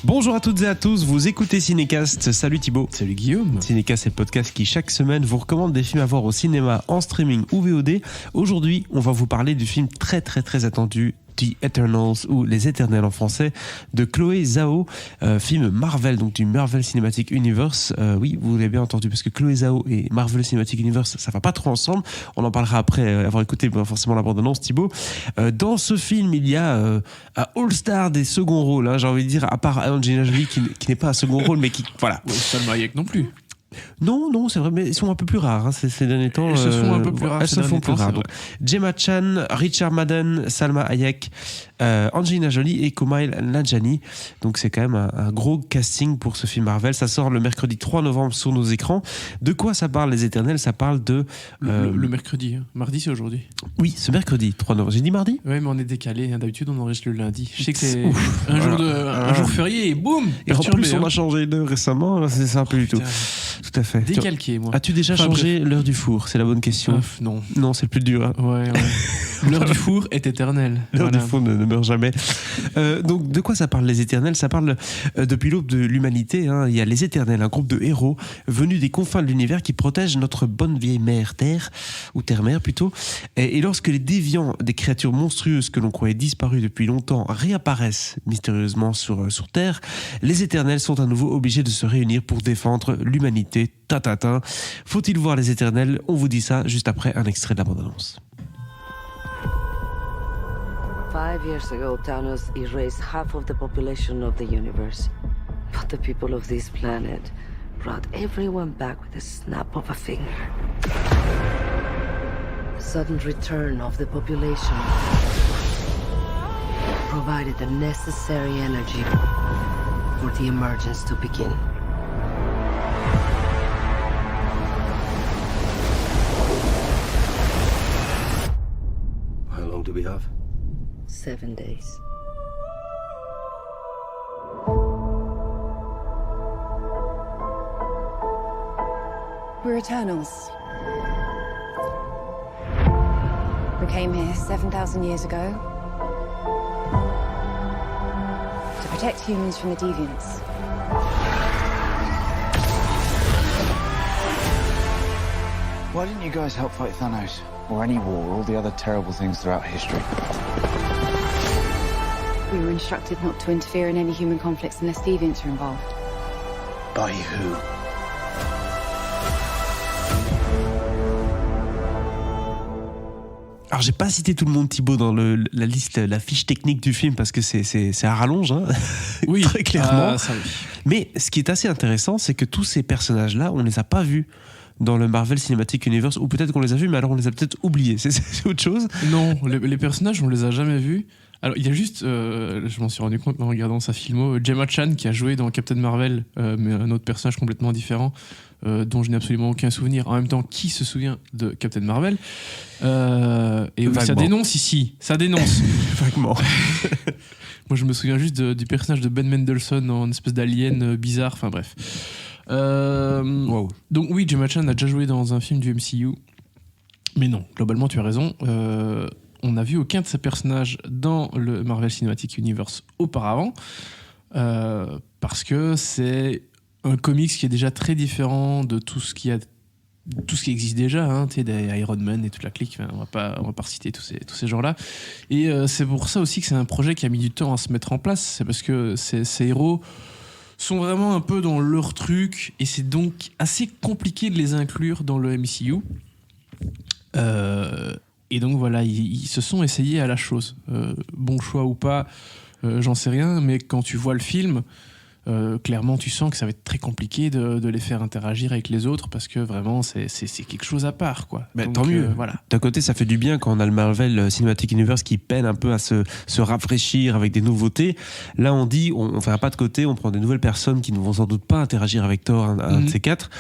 Bonjour à toutes et à tous, vous écoutez Cinécast. Salut Thibaut. Salut Guillaume. Cinécast, c'est le podcast qui chaque semaine vous recommande des films à voir au cinéma, en streaming ou VOD. Aujourd'hui, on va vous parler du film très attendu, The Eternals, ou Les Éternels en français, de Chloé Zhao, film Marvel, donc du Marvel Cinematic Universe. Oui, vous l'avez bien entendu, parce que Chloé Zhao et Marvel Cinematic Universe, ça va pas trop ensemble. On en parlera après avoir écouté forcément la bande-annonce, Thibaut. Dans ce film, il y a un all-star des seconds rôles, hein, j'ai envie de dire, à part Angelina Jolie, qui n'est pas un second rôle, mais qui, voilà. Salma Hayek non plus. Non, c'est vrai, mais ils sont un peu plus rares, hein, ces derniers temps. Elles se font un peu plus rares. Elles se font plus rares. Donc, Gemma Chan, Richard Madden, Salma Hayek, Angelina Jolie et Kumail Nanjiani. Donc c'est quand même un gros casting pour ce film Marvel. Ça sort le mercredi 3 novembre sur nos écrans. De quoi ça parle, Les Éternels? Ça parle de... Le mercredi. Mardi, c'est aujourd'hui. Oui, ce mercredi 3 novembre. J'ai dit mardi? Ouais, mais on est décalé. D'habitude, on enregistre le lundi. Je sais que c'est un jour férié et boum. Et en plus, on a changé d'heure récemment. Là, c'est ça un peu du tout. Tout à fait. Décalqué, moi. As-tu déjà changé l'heure du four? C'est la bonne question. Non. Non, c'est le plus dur. Hein. Ouais. L'heure du four est éternelle. L'heure du four ne meurt jamais. Donc, de quoi ça parle, Les Éternels? Ça parle depuis l'aube de l'humanité. Hein. Il y a les Éternels, un groupe de héros venus des confins de l'univers qui protègent notre bonne vieille mère Terre, ou Terre-Mère plutôt. Et lorsque les déviants des créatures monstrueuses que l'on croyait disparues depuis longtemps réapparaissent mystérieusement sur Terre, les Éternels sont à nouveau obligés de se réunir pour défendre l'humanité. Tatatin. Faut-il voir Les Éternels? On vous dit ça juste après un extrait de la bande-annonce. 5 years ago, Thanos erased half of the population of the universe. But the people of this planet brought everyone back with a snap of a finger. The sudden return of the population provided the necessary energy for the emergence to begin. How long do we have? 7 days. We're Eternals. We came here 7,000 years ago to protect humans from the deviants. Why didn't you guys help fight Thanos? Or any war, all the other terrible things throughout history? We were instructed not to interfere in any human conflicts unless deviants are involved. By who? Alors j'ai pas cité tout le monde, Thibaut, dans la liste, la fiche technique du film, parce que c'est à rallonge, hein. Oui, très clairement. Ça, oui. Mais ce qui est assez intéressant, c'est que tous ces personnages-là, on les a pas vus dans le Marvel Cinematic Universe, ou peut-être qu'on les a vus, mais alors on les a peut-être oubliés. C'est autre chose. Non, les personnages, on les a jamais vus. Alors, il y a juste, je m'en suis rendu compte en regardant sa filmo, Gemma Chan qui a joué dans Captain Marvel, mais un autre personnage complètement différent, dont je n'ai absolument aucun souvenir. En même temps, qui se souvient de Captain Marvel? Et oui, ça dénonce ici, ça dénonce. Vaguement. Moi, je me souviens juste du personnage de Ben Mendelsohn en espèce d'alien bizarre, enfin bref. Wow. Donc oui, Gemma Chan a déjà joué dans un film du MCU, mais non, globalement, tu as raison. On n'a vu aucun de ces personnages dans le Marvel Cinematic Universe auparavant, parce que c'est un comics qui est déjà très différent de tout ce qui existe déjà, hein, tu sais, des Iron Man et toute la clique. Enfin, on va pas reciter tous ces gens-là. Et c'est pour ça aussi que c'est un projet qui a mis du temps à se mettre en place. C'est parce que ces héros sont vraiment un peu dans leur truc, et c'est donc assez compliqué de les inclure dans le MCU. Et donc voilà, ils se sont essayés à la chose. Bon choix ou pas, j'en sais rien, mais quand tu vois le film, clairement tu sens que ça va être très compliqué de les faire interagir avec les autres, parce que vraiment c'est quelque chose à part, quoi. Ben, donc, tant mieux. Voilà. D'un côté, ça fait du bien quand on a le Marvel Cinematic Universe qui peine un peu à se rafraîchir avec des nouveautés. Là, on dit, on fait un pas de côté, on prend des nouvelles personnes qui ne vont sans doute pas interagir avec Thor, un de ces quatre.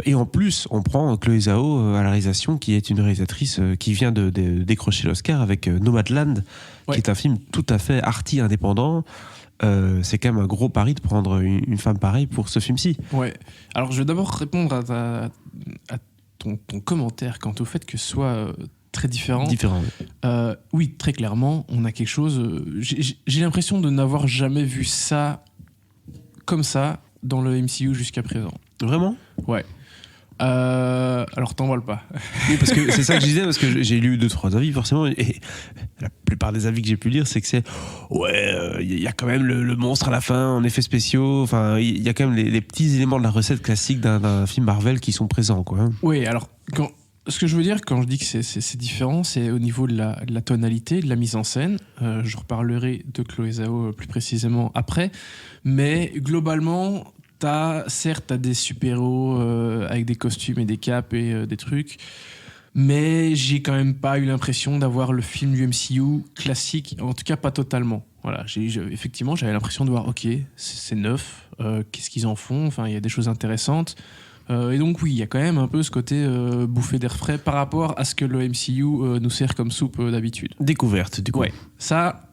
Et en plus, on prend Chloé Zhao à la réalisation, qui est une réalisatrice qui vient de décrocher l'Oscar avec Nomadland, qui est un film tout à fait arty, indépendant. C'est quand même un gros pari de prendre une femme pareille pour ce film-ci. Ouais. Alors, je vais d'abord répondre à ton commentaire quant au fait que ce soit très différent. Oui, très clairement, on a quelque chose... J'ai l'impression de n'avoir jamais vu ça comme ça dans le MCU jusqu'à présent. Vraiment ? Ouais. Alors t'envoles pas. Oui, parce que c'est ça que je disais, parce que j'ai lu 2-3 avis forcément, et la plupart des avis que j'ai pu lire, c'est que c'est il y a quand même le monstre à la fin en effets spéciaux, enfin il y a quand même les petits éléments de la recette classique d'un film Marvel qui sont présents, quoi. Oui, alors ce que je veux dire quand je dis que c'est différent, c'est au niveau de la tonalité, de la mise en scène. Je reparlerai de Chloé Zhao plus précisément après, mais globalement certes t'as des super-héros avec des costumes et des capes et des trucs, mais j'ai quand même pas eu l'impression d'avoir le film du MCU classique, en tout cas pas totalement. Voilà, effectivement j'avais l'impression de voir, ok, c'est neuf, qu'est-ce qu'ils en font, enfin il y a des choses intéressantes, et donc oui, il y a quand même un peu ce côté bouffée d'air frais par rapport à ce que le MCU nous sert comme soupe d'habitude. Découverte, du coup. Ouais, ça,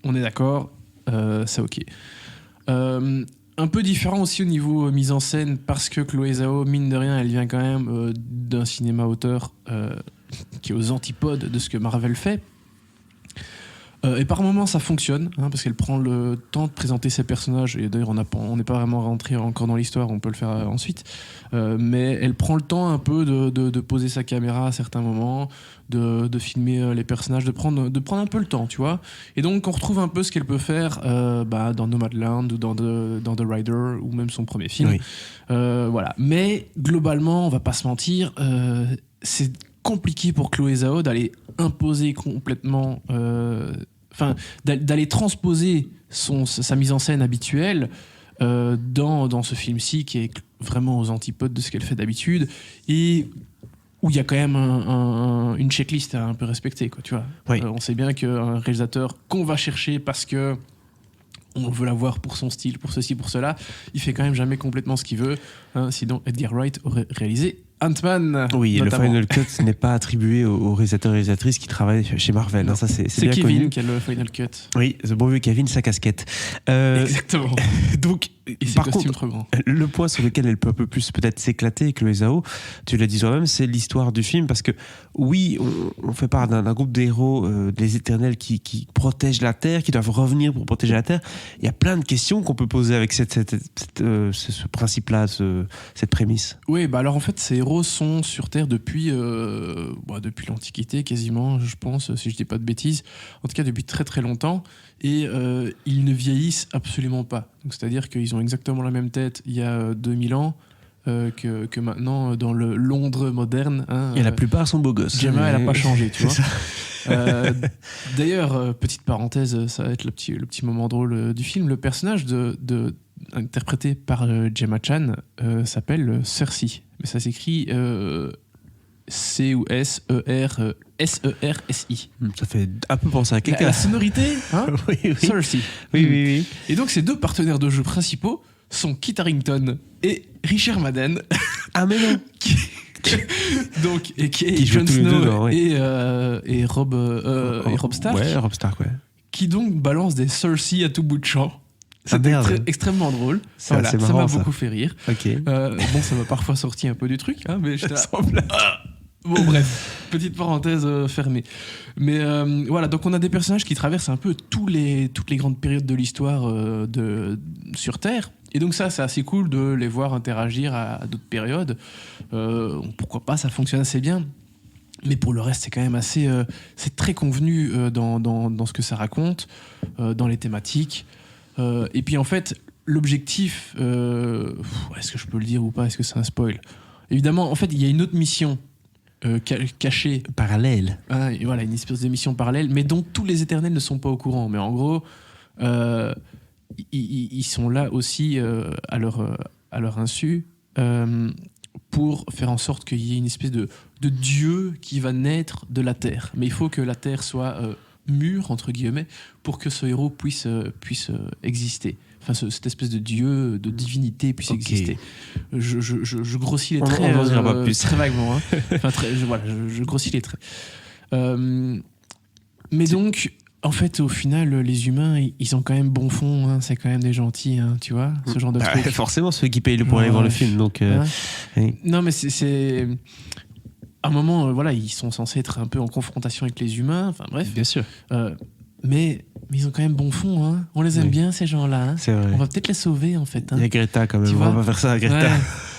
on est d'accord, c'est ok. Un peu différent aussi au niveau mise en scène, parce que Chloé Zhao, mine de rien, elle vient quand même d'un cinéma auteur qui est aux antipodes de ce que Marvel fait. Et par moments ça fonctionne, hein, parce qu'elle prend le temps de présenter ses personnages, et d'ailleurs on n'est pas vraiment rentré encore dans l'histoire, on peut le faire ensuite, mais elle prend le temps un peu de poser sa caméra à certains moments, de filmer les personnages, de prendre un peu le temps, tu vois, et donc on retrouve un peu ce qu'elle peut faire dans Nomadland ou dans The Rider, ou même son premier film. Oui. Voilà. Mais globalement, on va pas se mentir, c'est compliqué pour Chloé Zhao d'aller imposer complètement, d'aller transposer sa mise en scène habituelle dans ce film-ci qui est vraiment aux antipodes de ce qu'elle fait d'habitude, et où il y a quand même une checklist à un peu respecter, quoi, tu vois. Oui. On sait bien qu'un réalisateur qu'on va chercher parce que on veut l'avoir pour son style, pour ceci, pour cela, il fait quand même jamais complètement ce qu'il veut, hein, sinon Edgar Wright aurait réalisé Ant-Man. Oui, et notamment. le Final Cut n'est pas attribué aux réalisateurs et réalisatrices qui travaillent chez Marvel. Hein, ça, c'est bien Kevin connu. qui a le Final Cut. Oui, ce bon vieux Kevin, sa casquette. Exactement. Donc, Et ses par costumes contre, trop grands. le point sur lequel elle peut un peu plus peut-être s'éclater, Chloé Zhao, tu l'as dit toi-même, c'est l'histoire du film, parce que oui, on fait part d'un groupe de héros, des Éternels, qui protègent la Terre, qui doivent revenir pour protéger la Terre. Il y a plein de questions qu'on peut poser avec ce principe-là, cette prémisse. Oui, bah alors en fait, ces héros sont sur Terre depuis l'Antiquité quasiment, je pense, si je dis pas de bêtises. En tout cas, depuis très très longtemps. Et ils ne vieillissent absolument pas. Donc, c'est-à-dire qu'ils ont exactement la même tête il y a 2000 ans que maintenant dans le Londres moderne. Hein, Et la plupart sont beaux gosses. Gemma, elle n'a pas changé, tu vois. Ça. D'ailleurs, petite parenthèse, ça va être le petit moment drôle du film. Le personnage interprété par Gemma Chan s'appelle Cersei. Mais ça s'écrit C ou S-E-R-S-I. Ça fait un peu penser à quelqu'un. La sonorité, hein. Oui, oui. Cersei. Oui. Et donc, ces deux partenaires de jeu principaux sont Kit Harington et Richard Madden. Ah, mais non. Donc, et Qui jouent Jon tous les deux Snow dedans, oui. et Rob Stark, Ouais, Rob Stark, ouais. qui donc balance des Cersei à tout bout de champ. Ah, C'était merde. extrêmement drôle. C'est Voilà, assez ça marrant, m'a ça. beaucoup fait rire. Ok. Bon, ça m'a parfois sorti un peu du truc, hein, mais j'étais là, Sans blague. bon, bref, petite parenthèse fermée. Mais voilà, donc on a des personnages qui traversent un peu toutes les grandes périodes de l'histoire sur Terre. Et donc ça, c'est assez cool de les voir interagir à d'autres périodes. Pourquoi pas, ça fonctionne assez bien. Mais pour le reste, c'est quand même assez... c'est très convenu dans ce que ça raconte, dans les thématiques. Et puis en fait, l'objectif... est-ce que je peux le dire ou pas? Est-ce que c'est un spoil? Évidemment, en fait, il y a une autre mission cachée. Parallèle. Hein, et voilà, une espèce de mission parallèle, mais dont tous les Éternels ne sont pas au courant. Mais en gros, ils sont là aussi à leur insu pour faire en sorte qu'il y ait une espèce de dieu qui va naître de la Terre. Mais il faut que la Terre soit mûre, entre guillemets, pour que ce héros puisse exister. Enfin, cette espèce de dieu, de divinité puisse exister. Je grossis les traits. On n'en dira pas plus. Très vaguement. Hein. Enfin, je grossis les traits. Mais donc, en fait, au final, les humains, ils ont quand même bon fond. Hein. C'est quand même des gentils, hein, tu vois, ce genre de truc. Forcément, ceux qui payent pour aller voir le film. Donc, Hein. oui. Non, mais c'est... À un moment, voilà, ils sont censés être un peu en confrontation avec les humains. Enfin, bref. Bien sûr. Mais Mais ils ont quand même bon fond, hein. On les aime Oui. bien, ces gens-là. Hein. C'est vrai. On va peut-être les sauver, en fait. Hein. Il y a Greta quand même, Tu on vois va pas faire ça à Greta.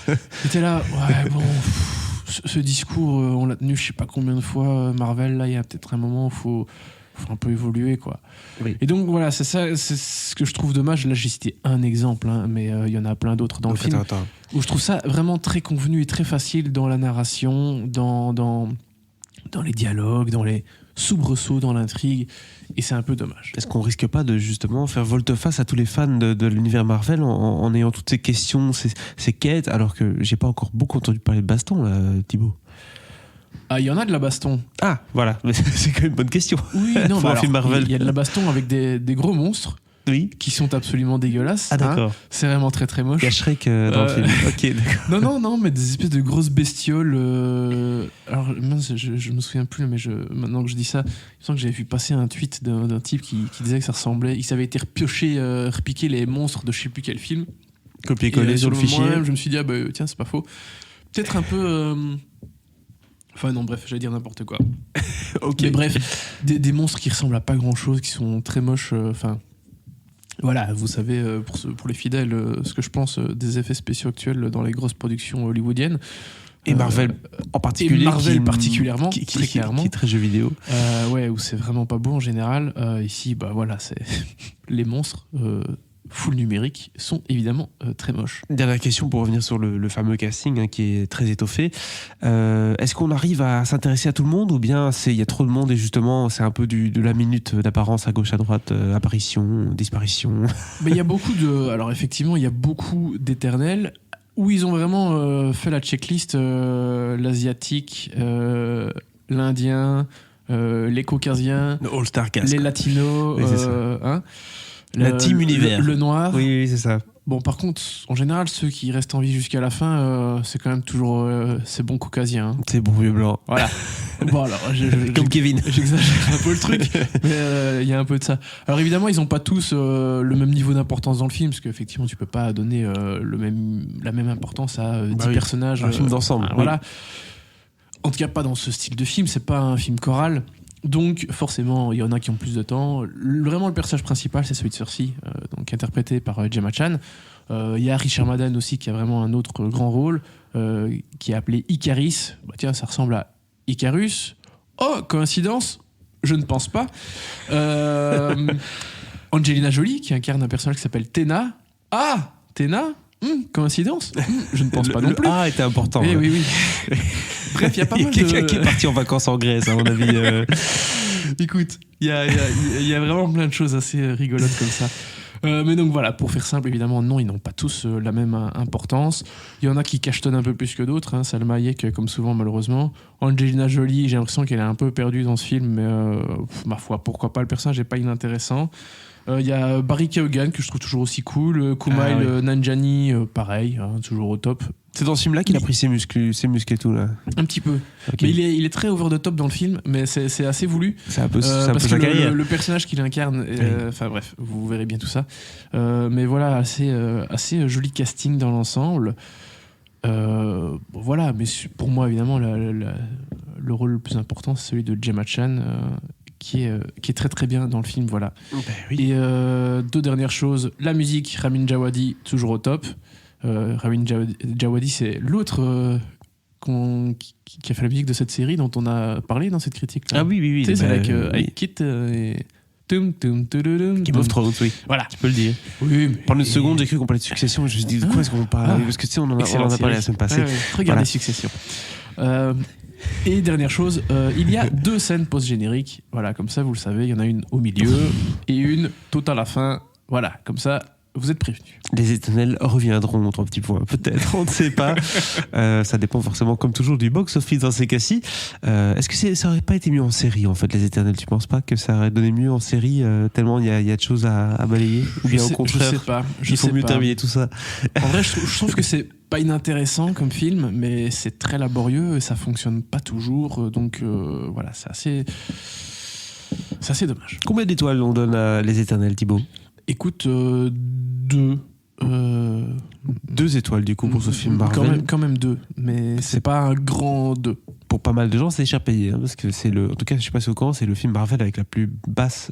Ouais. J'étais là, ouais, bon, ce discours, on l'a tenu je sais pas combien de fois, Marvel, là, il y a peut-être un moment où faut un peu évoluer, quoi. Oui. Et donc, voilà, c'est ça, c'est ce que je trouve dommage. Là, j'ai cité un exemple, hein, mais il y en a plein d'autres dans Donc, le film, attends. où je trouve ça vraiment très convenu et très facile dans la narration, dans les dialogues, dans les soubresauts, dans l'intrigue, et c'est un peu dommage. Est-ce qu'on risque pas de justement faire volte-face à tous les fans de l'univers Marvel en ayant toutes ces questions, ces quêtes, alors que j'ai pas encore beaucoup entendu parler de baston, là, Thibaut? Ah, il y en a de la baston. Ah, voilà, mais c'est quand même une bonne question. Oui, non, Pour bah un alors, film Marvel. il y a de la baston avec des gros monstres Oui. qui sont absolument dégueulasses. Ah, d'accord. C'est vraiment très très moche. Il y a Shrek dans le film. Ok, d'accord. Non, mais des espèces de grosses bestioles. Alors, mince, je me souviens plus, mais maintenant que je dis ça, il me semble que j'avais vu passer un tweet d'un type qui disait que ça ressemblait. Il s'avait été repiqué les monstres de je sais plus quel film. Copier-coller Et, sur le moment fichier. même, je me suis dit, ah bah tiens, c'est pas faux. Peut-être un peu. Enfin, non, bref, j'allais dire n'importe quoi. Ok. Mais bref, des monstres qui ressemblent à pas grand chose, qui sont très moches. Enfin. Voilà, vous savez, pour les fidèles, ce que je pense des effets spéciaux actuels dans les grosses productions hollywoodiennes. Et Marvel en particulier. Et Marvel particulièrement, qui très clairement. qui est très jeu vidéo. Ouais, où c'est vraiment pas beau en général. Ici, bah voilà, c'est les monstres full numérique sont évidemment très moches. Dernière question pour revenir sur le fameux casting qui est très étoffé. Est-ce qu'on arrive à s'intéresser à tout le monde ou bien il y a trop de monde et justement c'est un peu de la minute d'apparence à gauche à droite, apparition, disparition. Mais il y a beaucoup de... Alors effectivement, il y a beaucoup d'éternels où ils ont vraiment fait la checklist l'asiatique, l'indien, les caucasiens, Le All-Star Cast. les latinos, Oui, c'est ça. hein, La team univers. le noir. Oui, c'est ça. Bon, par contre, en général, ceux qui restent en vie jusqu'à la fin, c'est quand même toujours ces bons caucasiens. Hein. C'est bon vieux blanc. Voilà. Bon, alors, Comme Kevin. j'exagère un peu le truc, mais il y a un peu de ça. Alors évidemment, ils n'ont pas tous le même niveau d'importance dans le film, parce qu'effectivement, tu peux pas donner la même importance à 10 oui. personnages. Un film d'ensemble. Enfin, voilà. En tout cas, pas dans ce style de film. C'est pas un film choral. Donc forcément, il y en a qui ont plus de temps. Vraiment, le personnage principal, c'est celui de Cersei, donc interprété par Gemma Chan. Il y a Richard Madden aussi, qui a vraiment un autre grand rôle, qui est appelé Icaris. Bah, tiens, ça ressemble à Icarus. Oh, coïncidence? Je ne pense pas. Angelina Jolie, qui incarne un personnage qui s'appelle Tena. Ah, Tena? Coïncidence? Je ne pense pas non plus. Le A était important. Eh ouais. oui. Bref, il y a pas Il y a mal quelqu'un de... qui est parti en vacances en Grèce, à mon avis. Écoute, il y a vraiment plein de choses assez rigolotes comme ça. Mais donc voilà, pour faire simple, évidemment, non, ils n'ont pas tous la même importance. Il y en a qui cachetonnent un peu plus que d'autres. Hein. Salma Hayek, comme souvent, malheureusement. Angelina Jolie, j'ai l'impression qu'elle est un peu perdue dans ce film, mais ma foi, pourquoi pas, le personnage n'est pas inintéressant. Il y a Barry Keoghan, que je trouve toujours aussi cool. Kumail Nanjiani, pareil, hein, toujours au top. C'est dans ce film-là qu'il a pris ses muscles et tout, là. Un petit peu. Ok. Mais il est très over the top dans le film, mais c'est assez voulu. C'est un peu, c'est un peu parce que sa carrière. le personnage qu'il incarne, enfin bref, vous verrez bien tout ça. Mais voilà, assez joli casting dans l'ensemble. Bon, voilà, mais pour moi, évidemment, le rôle le plus important, c'est celui de Gemma Chan, qui est très très bien dans le film, voilà. Ben oui. Et deux dernières choses, la musique, Ramin Djawadi, toujours au top. Ramin Djawadi, c'est l'autre qui a fait la musique de cette série dont on a parlé dans cette critique. Ah oui. Tu sais, c'est oui. avec Kit et... Tum, tum, tududum, Game of Thrones, oui. Voilà. Tu peux le dire. Oui, mais... Pendant une seconde, j'ai cru qu'on parlait de Succession. Je me suis dit, de quoi est-ce qu'on parle? Parce que tu sais, on en a parlé la semaine passée. Regardez Voilà. Succession. Et dernière chose, il y a 2 scènes post-génériques. Voilà, comme ça, vous le savez, il y en a une au milieu et une tout à la fin. Voilà, comme ça, vous êtes prévenus. Les éternels reviendront, 3 petits points, peut-être, on ne sait pas. Ça dépend forcément, comme toujours, du box-office dans ces cas-ci. Est-ce que ça aurait pas été mieux en série, en fait, les éternels? Tu penses pas que ça aurait donné mieux en série, tellement il y a de choses à balayer? Ou bien au contraire, je sais pas. il faut mieux terminer tout ça? En vrai, je trouve que c'est pas inintéressant comme film, mais c'est très laborieux et ça fonctionne pas toujours. Donc voilà, c'est assez dommage. Combien d'étoiles on donne à Les Éternels, Thibaut? Écoute, 2. 2 étoiles, du coup, pour ce film Marvel. Quand même 2, mais c'est pas un grand 2. pour pas mal de gens, c'est cher payé, parce que en tout cas, je sais pas si au courant, c'est le film Marvel avec la plus basse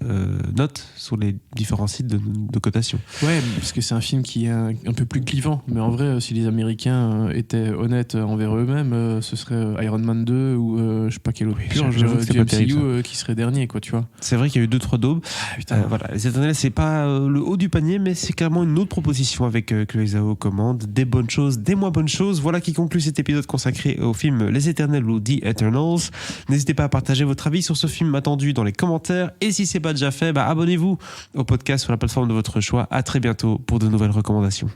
note sur les différents sites de cotation. Ouais, parce que c'est un film qui est un peu plus clivant. Mais en vrai, si les Américains étaient honnêtes envers eux-mêmes, ce serait Iron Man 2 ou je sais pas quel autre purge j'avoue que c'est du pas MCU terrible, qui serait dernier, quoi, tu vois. C'est vrai qu'il y a eu 2-3 daubes. Putain. Les Éternels, c'est pas le haut du panier, mais c'est clairement une autre proposition avec Chloé Zhao aux commandes. Des bonnes choses, des moins bonnes choses. Voilà qui conclut cet épisode consacré au film Les Éternels ou The Eternals. N'hésitez pas à partager votre avis sur ce film attendu dans les commentaires. Et si c'est pas déjà fait, abonnez-vous au podcast sur la plateforme de votre choix. À très bientôt pour de nouvelles recommandations.